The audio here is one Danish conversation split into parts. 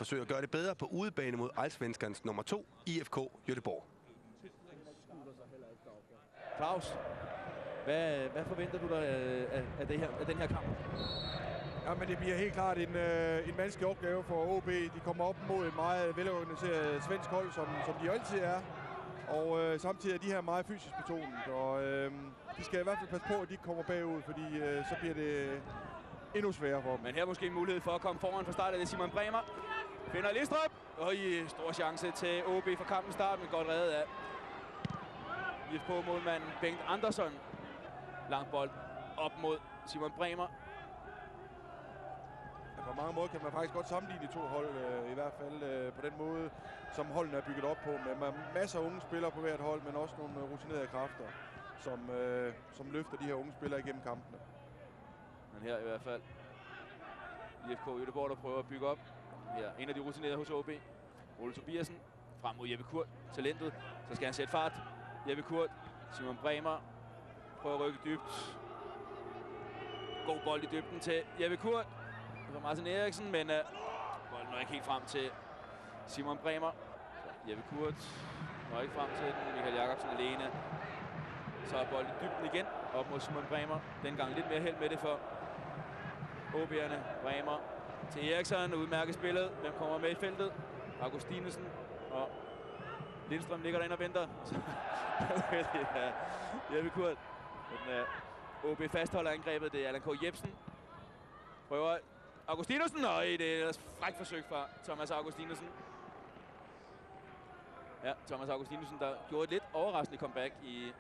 forsøge at gøre det bedre på udebane mod Allsvenskans nummer 2, IFK Göteborg. Claus, hvad forventer du dig af den her kamp? Ja, men det bliver helt klart en vanskelig opgave for OB. De kommer op mod et meget velorganiseret svensk hold, som de altid er. Og samtidig er de her meget fysisk betonet. Og de skal i hvert fald passe på, at de kommer bagud, fordi så bliver det endnu sværere for dem. Men her er måske en mulighed for at komme foran fra start af det. Simon Bremer finder Lindstrøm. Og stor chance til OB for kampens start, men godt reddet af IFK-målmanden Bengt Andersson. Lang bold op mod Simon Bremer. På mange måder kan man faktisk godt sammenligne de to hold, i hvert fald på den måde, som holdene er bygget op på. Med masser af unge spillere på hvert hold, men også nogle rutinerede kræfter, som løfter de her unge spillere igennem kampene. Men her i hvert fald IFK Göteborg, der prøver at bygge op. Her en af de rutinerede hos OB. Ole Tobiasen frem mod Jeppe Kurt. Talentet. Så skal han sætte fart. Jeppe Kurt. Simon Bremer prøver at rykke dybt. God bold i dybden til Jeppe Kurt. Det var Martin Eriksen, men bolden når ikke helt frem til Simon Bremer. Så Jeppe Kurt når ikke frem til den. Michael Jacobsen alene. Så er bolden i dybden igen op mod Simon Bremer. Dengang lidt mere held med det for OB'erne. Bremer til Eriksen. Udmærket spillet. Hvem kommer med i feltet? Augustinesen og Lindstrøm ligger derinde og venter. Jeppe Kurt. Men OB fastholder angrebet. Det er Allan K. Jebsen. Prøver Augustinesen. Og det er et frækt forsøg fra Thomas Augustinesen. Ja, Thomas Augustinesen, der gjorde et lidt overraskende comeback i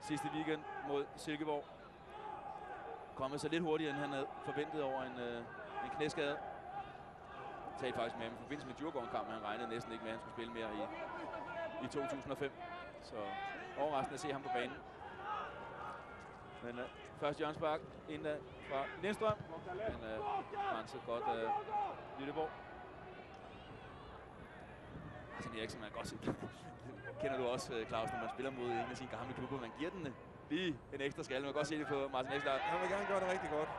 sidste weekend mod Silkeborg. Kommet så lidt hurtigere, end han havde forventet over en knæskade. Jeg talte faktisk med ham i forbindelse med Djurgården-kampen. Han regnede næsten ikke med, at han skulle spille mere i 2005. Så overraskende at se ham på banen. Men først hjørnespark ind fra Lindstrøm. Men renset godt Lilleborg. Martin Eriksen, man kan godt se. Kender du også, Claus, når man spiller mod en af sine gamle klubber. Man giver den lige en ekstra skalle. Man kan godt se det på Martin Eriksen. Han vil gerne gøre det rigtig godt.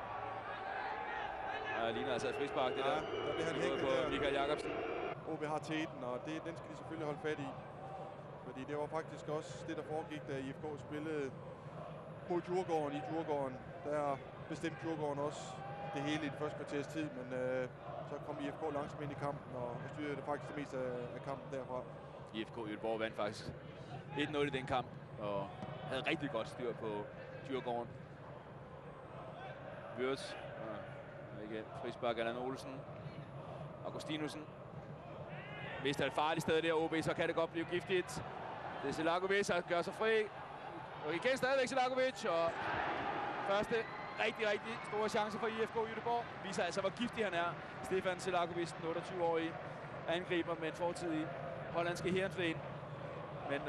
Ja, ligner altså et frispark, det der bliver han hækket på Michael Jacobsen. OB har teten, og den skal de selvfølgelig holde fat i. Fordi det var faktisk også det, der foregik, da IFK spillede mod Djurgården i Djurgården. Der bestemte Djurgården også det hele i det første kvarters tid, men så kom IFK langsomt ind i kampen og styrede det faktisk det meste af kampen derfra. IFK Göteborg vandt faktisk 1-0 i den kamp, og havde rigtig godt styr på Djurgården. Würz, igen frispark Allan Olsen. Augustinusen. Hvis der er et farligt sted der OB, så kan det godt blive giftigt. Det er Selakovic, der gør sig fri. Og igen stadigvæk Selakovic, og første rigtig store chance for IFK Göteborg. Viser altså, hvor giftig han er. Stefan Selakovic, den 28-årige angriber med en fortid i hollandske Heerenveen. Men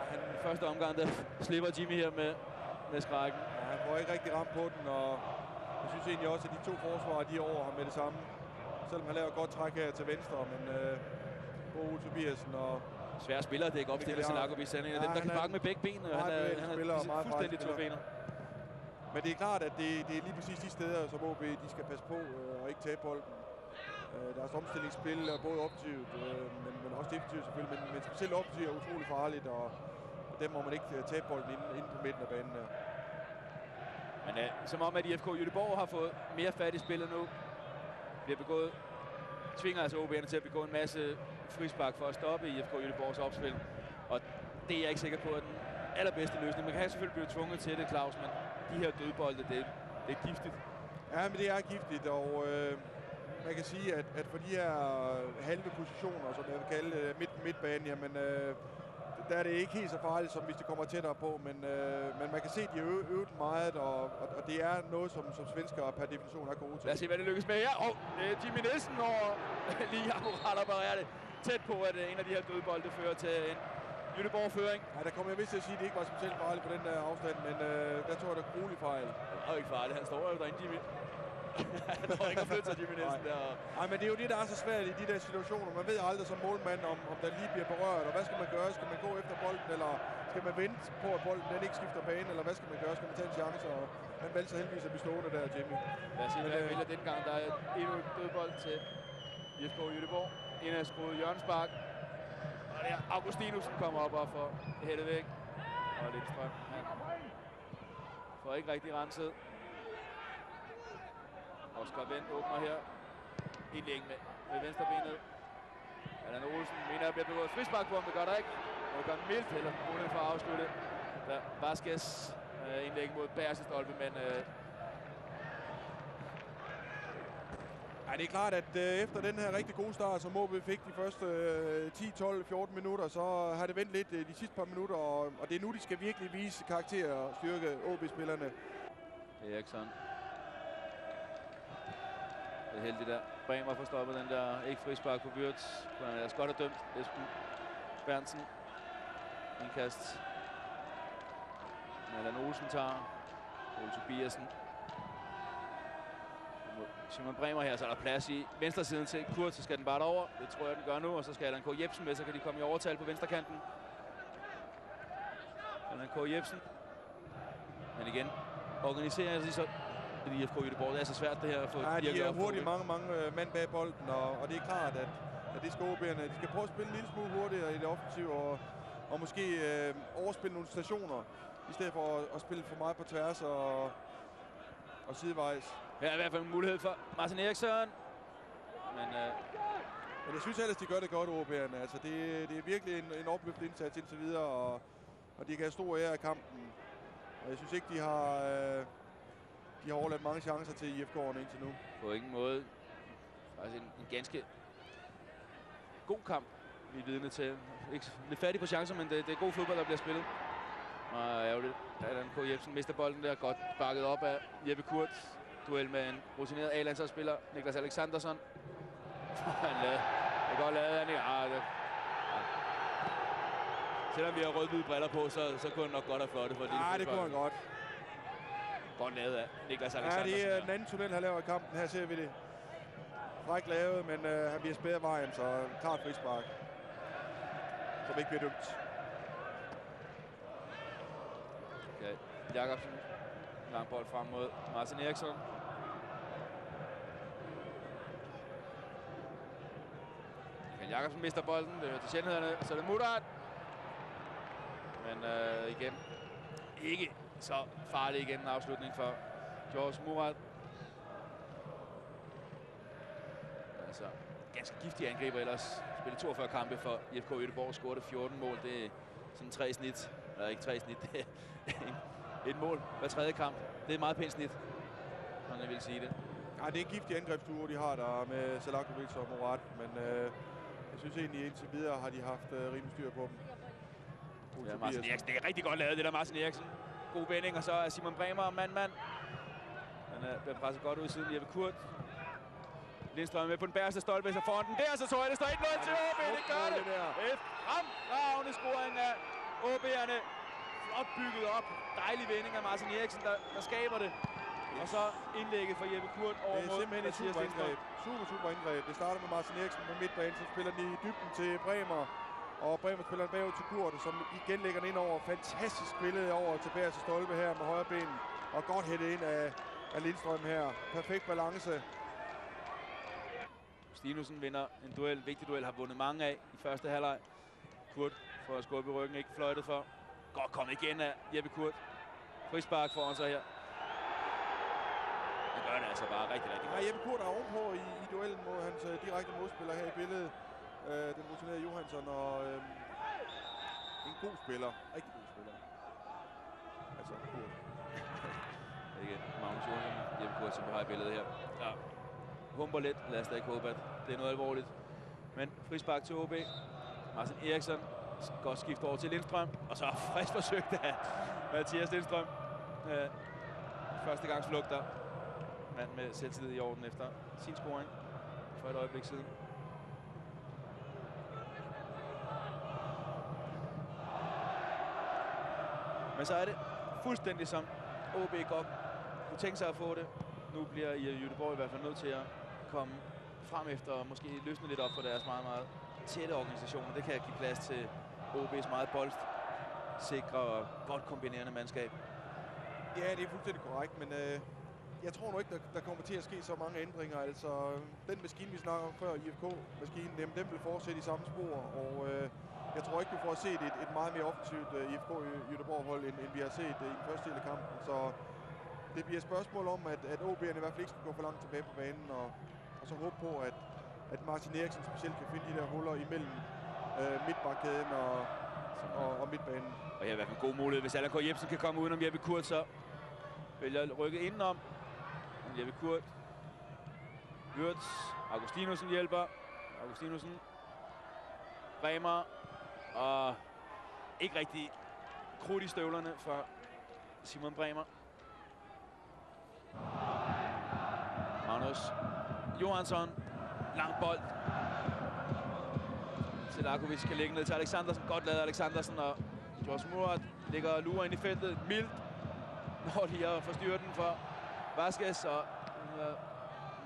han første omgang, der slipper Jimmy her med skrækken. Ja, han får ikke rigtig ramt på den, og jeg synes egentlig også, at de to forsvarer, de er over ham med det samme. Selvom han laver godt træk her til venstre, men Ole Tobiasen og... Svære spillere, det er ikke opstillet Selakovic. Han er en af dem, der kan bakke med begge ben, og han er fuldstændig tobener. Men det er klart, at det er lige præcis de steder, som OB de skal passe på og ikke tabe bolden. Deres omstillingsspil er både offensivt, men også defensivt selvfølgelig. Men specielt offensivt er utrolig farligt, og dem må man ikke tabe bolden inde på midten af banen her. Men som om, at IFK Göteborg har fået mere fat i spillet nu. Bliver begået, tvinger altså OB'erne til at begå en masse frispark for at stoppe IFK Göteborgs opspil. Og det er jeg ikke sikker på, at den allerbedste løsning. Man kan selvfølgelig blive tvunget til det, Claus, men de her dødbolde, det er giftigt. Ja, men det er giftigt, og man kan sige, at for de her halve positioner, som jeg vil kalde midtbanen, jamen, der er det ikke helt så farligt, som hvis det kommer tættere på, men man kan se, at de har øvet meget, og det er noget, som svenskere per definition er gode til. Lad os se, hvad det lykkes med her. Jimmy Nielsen over lige akkurat at parere det tæt på, at en af de her dødbolde fører til en Göteborg-føring. Ja, der kommer jeg vist til at sige, at det ikke var specielt farligt på den der afstand, men der tror jeg, der er gruelig fejl. Det er ikke farligt, han står jo derinde, Jimmy. Han står ikke at flytte sig, Jimmy Nielsen der. Nej, men det er jo det, der er så svært i de der situationer. Man ved aldrig som målmand, om der lige bliver berørt, og hvad skal man gøre? Skal man gå efter bolden, eller skal man vente på, at bolden den ikke skifter bane, eller hvad skal man gøre? Skal man tage en chance? Og han valgte så heldigvis at blive stående der, Jimmy. Lad os se, hvad han vælger den gang. Der er endnu et dødbold til IFK Göteborg. Ind af skruet hjørnespark. Og der Augustinussen kommer op og får hættet væk. Og Lindstrøm, han får ikke rigtig renset. Oscar Wendt åbner her. Indlæg med venstrebenet. Allan Olsen mener, at bliver begået frispark på ham. Det gør der ikke. Og det gør mildt heller mulighed for at afslutte. Der Vasquez indlæg mod bagerste stolpe, men Ja, det er klart, at efter den her rigtig gode start, som OB fik de første 10, 12, 14 minutter, så har det vendt lidt de sidste par minutter, og det er nu, de skal virkelig vise karakter og styrke OB-spillerne. Eriksson. Det er heldigt der. Bremer får stoppet den der ikke frispark på Wirtz. Han er godt dømt. Esben Berntsen. Indkast. Allan Olsen tager. Ole Tobiasen. Simon Bremer her, så er der plads i venstre siden til Kurt, så skal den bare derover. Det tror jeg, den gør nu, og så skal Allan K. Jebsen med, så kan de komme i overtal på venstrekanten. Allan K. Jebsen. Men igen, organiserer sig så i IFK Göteborg. Det er så svært det her at få ja, de er hurtigt mange mand bag bolden, og det er klart, at det skal OB'erne. De skal prøve at spille en lille smule hurtigere i det offensive, og måske overspille nogle stationer, i stedet for at spille for meget på tværs og sidevejs. Her er i hvert fald en mulighed for Martin Eriksson. Men jeg synes ellers, de gør det godt, OB'erne. Altså, det er virkelig en opløftende indsats indtil videre, og de kan have stor ære af kampen. Og jeg synes ikke, de har overladt mange chancer til IFK'erne indtil nu. På ingen måde. Altså en ganske god kamp, vi er vidne til. Ikke lidt fattig på chancer, men det er god fodbold, der bliver spillet. Og ærgerligt, Allan K. Jebsen mister bolden der. Godt bakket op af Jeppe Kurt. Duel med en rutineret A-landsholdsspiller, Niklas Alexandersson. Det er godt lavet, ja. Selvom vi har rød-hvide briller på, så kunne han nok godt have flottet for det. Ja, det kunne han godt. Godt lavet af Niklas Alexandersson. Ja, det er den anden tunnel, han laver i kampen. Her ser vi det. Fræk lavet, men han bliver spæret vejen, så klart frispark. Som ikke bliver dømt. Okay. Jakobsen. Lang bold frem mod Martin Eriksson. Jakobsen mister bolden. Det er til sjældenhederne. Så er det Murat. Men igen, ikke så farlig igen en afslutning for George Murat. Altså, ganske giftig angriber ellers. Spillet 42 kampe for IFK Göteborg. Scorede 14 mål. Det er sådan 3 snit. Eller ikke 3 snit. Det er et mål hver tredje kamp. Det er et meget pænt snit, som jeg vil sige det. Ja, det er en giftig angrebsduo, de har der med Selakovic og Murat. Men jeg synes egentlig, indtil videre har de haft rimelig styr på dem. Ja, Martin Eriksen. Det er rigtig godt lavet, det der Martin Eriksen. God vending, og så er Simon Bremer mand. Han bliver presset godt ud siden Jeppe Kurt. Lindstrøm med på den bagerste stolpe, så får han den der, så tror jeg, det står 1-0 til OB. Det gør det. Et fremragende scoring af OB'erne. Flot bygget op. Dejlig vending af Martin Eriksen, der skaber det. Og så indlægget for Jeppe Kurt over mod. Det er simpelthen et super indgreb. Super indgreb. Det starter med Martin Eriksen på midtbanen, så spiller den i dybden til Bremer. Og Bremer spiller den bagud til Kurt, som igen lægger den ind over. Fantastisk spillet over til bagerste stolpe her med højre ben. Og godt hættet ind af Lindstrøm her. Perfekt balance. Stinussen vinder en duel, vigtig duel, har vundet mange af i første halvleg. Kurt får at skubbe i ryggen, ikke fløjtet for. Godt kommet igen af Jeppe Kurt. Frispark foran sig her. Han gør det altså bare rigtig godt. Ja, Jeppe Kurt er ovenpå i duellen mod hans direkte modspiller her i billedet. Den rutinerede Johansson og en god spiller. Rigtig god spiller. Altså Kurt. Ikke Magnus Johansson, Jeppe Kurt, som vi har i billedet her. Ja. Humper lidt, lad os da ikke håbe, at det er noget alvorligt. Men frispark til OB. Martin Eriksson. Godt skift over til Lindstrøm. Og så frisk forsøgt af Mathias Lindstrøm. Første gangs flugter. Mand med selvtillid i orden efter sin scoring for et øjeblik siden. Men så er det fuldstændig som OB godt kunne tænke sig at få det. Nu bliver Göteborg i hvert fald nødt til at komme frem efter og måske løsne lidt op for deres meget, meget tætte organisationer. Det kan give plads til OB's meget boldsikre og godt kombinerende mandskab. Ja, det er fuldstændig korrekt, men jeg tror nu ikke, der kommer til at ske så mange ændringer. Altså, den maskine, vi snakker om før, IFK-maskinen, den vil fortsætte i samme spor. Og jeg tror ikke, du får set et meget mere offensivt IFK Göteborg-hold, end vi har set i den første del af kampen. Så det bliver et spørgsmål om, at OB'erne i hvert fald ikke skal gå for langt tilbage på banen. Og så håbe på, at Martin Eriksen specielt kan finde de der huller imellem midtbakkæden og midtbanen. Og her er i hvert fald en god mulighed. Hvis Allan K. Jebsen kan komme udenom Jeppe Kurt, så vælger at rykke indenom. Jeppe Kurt. Wirtz. Augustinussen hjælper. Augustinussen. Bremer. Og ikke rigtig krudt i støvlerne for Simon Bremer. Magnus Johansson. Lang bold. Selakovic kan lægge ned til Alexandersen. Godt lavet Alexandersen, og George Murat ligger og lurer ind i feltet. Mildt når de at forstyrre den for Vasquez, og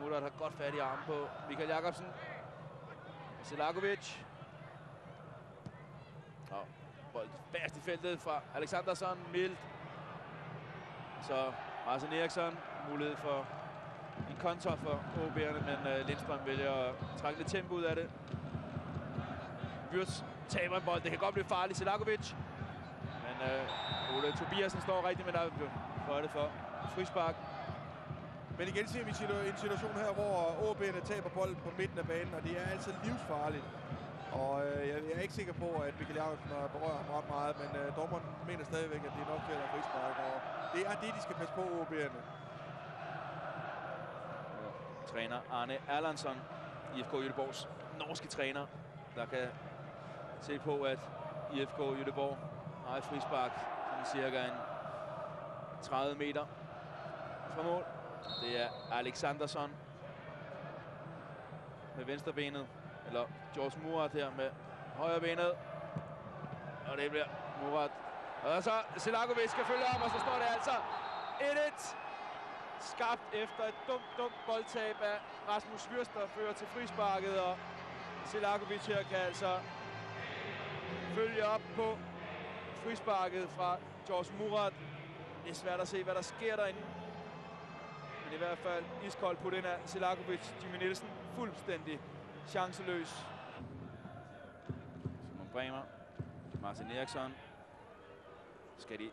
Murat har godt fat i armen på Michael Jakobsen. Selakovic. Og bold fast i feltet fra Alexandersen. Mildt. Så Martin Eriksson. Mulighed for en kontra for OB'erne, men Lindstrøm vælger at trække lidt tempo ud af det. Wirtz taber en bold. Det kan godt blive farligt. Selakovic. Men Ole Tobiasen står rigtigt, men der er det for frispark. Men igen ser vi en situation her, hvor OB'erne taber bolden på midten af banen, og det er altså livsfarligt. Og jeg er ikke sikker på, at Michael Jakobsen har berørt ham ret meget, men dommeren mener stadigvæk, at det er nok til at være frispark. Og det er det, de skal passe på, OB'erne. Træner Arne Erlandsson, IFK Göteborgs norske træner, der kan se på, at IFK Göteborg har et frispark, cirka en 30 meter fra mål. Det er Alexanderson med venstrebenet, eller George Murat her med højrebenet. Og det bliver Murat. Og så Selakovic skal følge op, og så står det altså 1-1. Skabt efter et dumt boldtab af Rasmus Wirtz, der fører til frisparket, og Selakovic her kan altså følge op på frisparket fra George Murat. Det er svært at se, hvad der sker derinde. Men i hvert fald iskoldt på den af Selakovic. Jimmy Nielsen fuldstændig chanceløs. Simon Bremer. Martin Eriksson. Skal de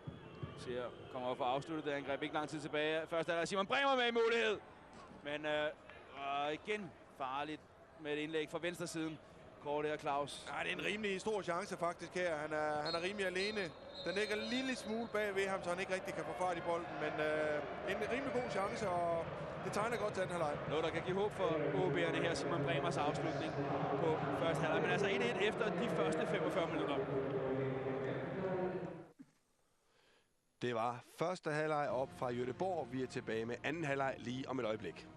se at komme op og afslutte det angreb. Ikke lang tid tilbage. Først er der Simon Bremer med i mulighed. Men igen farligt med et indlæg fra venstre siden. Kort her, Claus. Ja, det er en rimelig stor chance faktisk her. Han er rimelig alene. Den ligger en lille smule bag ved ham, så han ikke rigtig kan få fart i bolden. Men en rimelig god chance, og det tegner godt til anden halvleg. Noget, der kan give håb for OB'erne her. Simon Bremers afslutning på første halvleg. Men altså 1-1 efter de første 45 minutter. Det var første halvleg op fra Göteborg. Vi er tilbage med anden halvleg lige om et øjeblik.